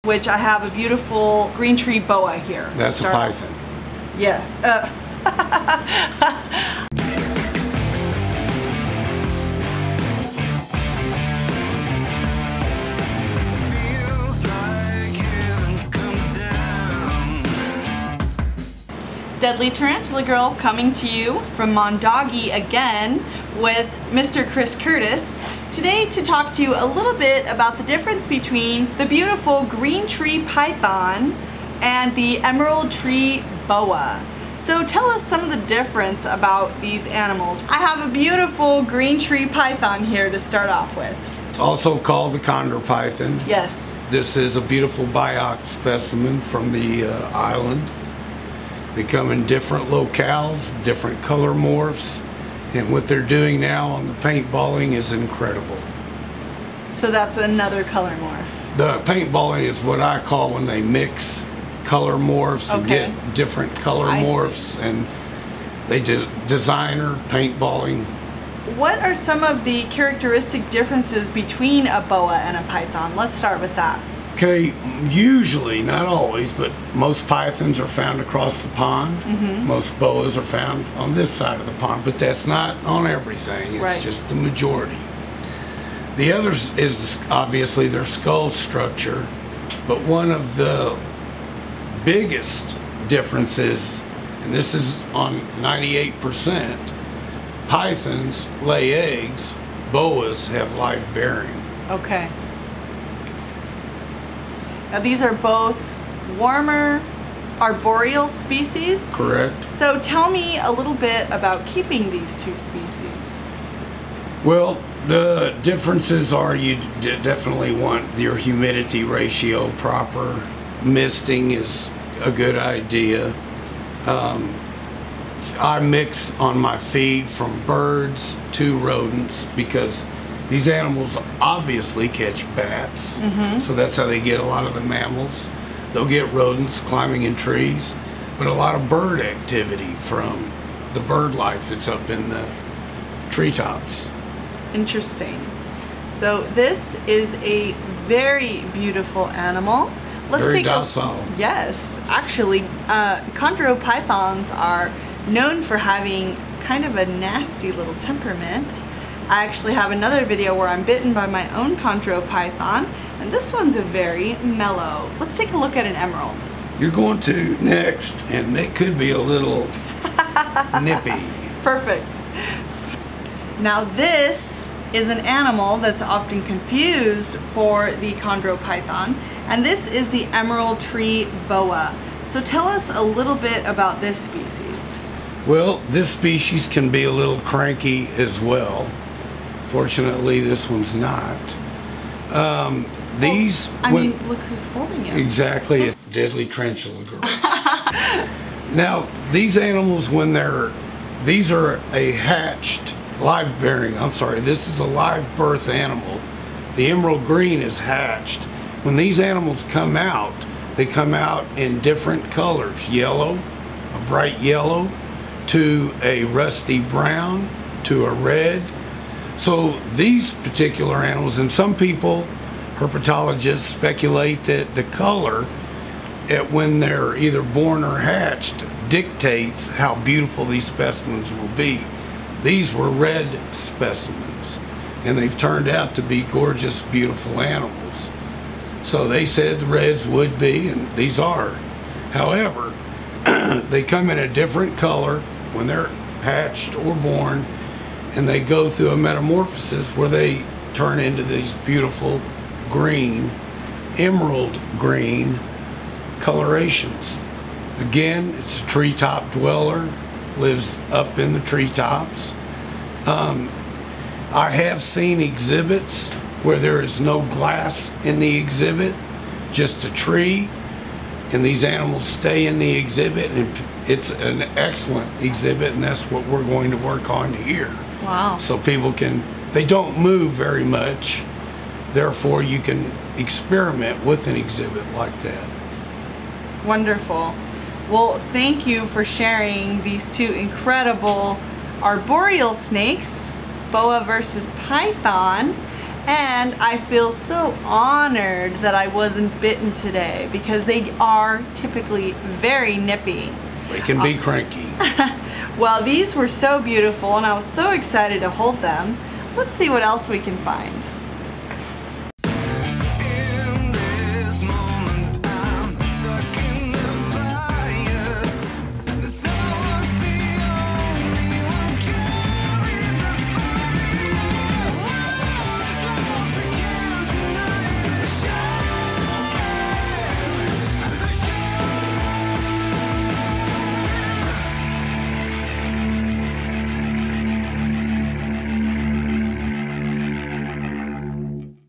which I have a beautiful green tree boa here. That's a python. Yeah. Deadly Tarantula Girl coming to you from Mondoggie again with Mr. Chris Curtis. Today to talk to you a little bit about the difference between the beautiful green tree python and the emerald tree boa. So tell us some of the difference about these animals. I have a beautiful green tree python here to start off with. It's also called the Chondropython. Yes. This is a beautiful bioc specimen from the island. They come in different locales, different color morphs, and what they're doing now on the paintballing is incredible. So that's another color morph. The paintballing is what I call when they mix color morphs and get different color morphs, and they designer paintballing. What are some of the characteristic differences between a boa and a python? Let's start with that. Okay, usually, not always, but most pythons are found across the pond. Most boas are found on this side of the pond, but that's not on everything. It's just the majority. The others is obviously their skull structure, but one of the biggest differences, and this is on 98%, pythons lay eggs, boas have live bearing. Okay. Now these are both warmer arboreal species. Correct. So tell me a little bit about keeping these two species. Well, the differences are you definitely want your humidity ratio proper. Misting is a good idea. I mix on my feed from birds to rodents because these animals obviously catch bats, so that's how they get a lot of the mammals. They'll get rodents climbing in trees, but a lot of bird activity from the bird life that's up in the treetops. Interesting. So this is a very beautiful animal. Let's very docile. Yes, actually, chondropythons are known for having kind of a nasty little temperament. I actually have another video where I'm bitten by my own chondropython, and this one's a very mellow. Let's take a look at an emerald. You're going to next, and it could be a little nippy. Perfect. Now this is an animal that's often confused for the chondropython, and this is the emerald tree boa. So tell us a little bit about this species. Well, this species can be a little cranky as well. Fortunately, this one's not. These... I mean, look who's holding it. Exactly. Deadly Tarantula Girl. Now, these animals, when these are a hatched, live bearing, I'm sorry, this is a live birth animal. The emerald green is hatched. When these animals come out, they come out in different colors. Yellow, a bright yellow, to a rusty brown, to a red. So these particular animals, and some people, herpetologists, speculate that the color when they're either born or hatched dictates how beautiful these specimens will be. These were red specimens, and they've turned out to be gorgeous, beautiful animals. So they said the reds would be, and these are. However, they come in a different color when they're hatched or born, and they go through a metamorphosis where they turn into these beautiful green, emerald green colorations. Again, it's a treetop dweller, lives up in the treetops. I have seen exhibits where there is no glass in the exhibit, just a tree, and these animals stay in the exhibit, and it's an excellent exhibit, and that's what we're going to work on here. Wow. So people they don't move very much, therefore you can experiment with an exhibit like that. Wonderful. Well, thank you for sharing these two incredible arboreal snakes, boa versus python. And I feel so honored that I wasn't bitten today because they are typically very nippy. They can be cranky. Well, these were so beautiful and I was so excited to hold them. Let's see what else we can find.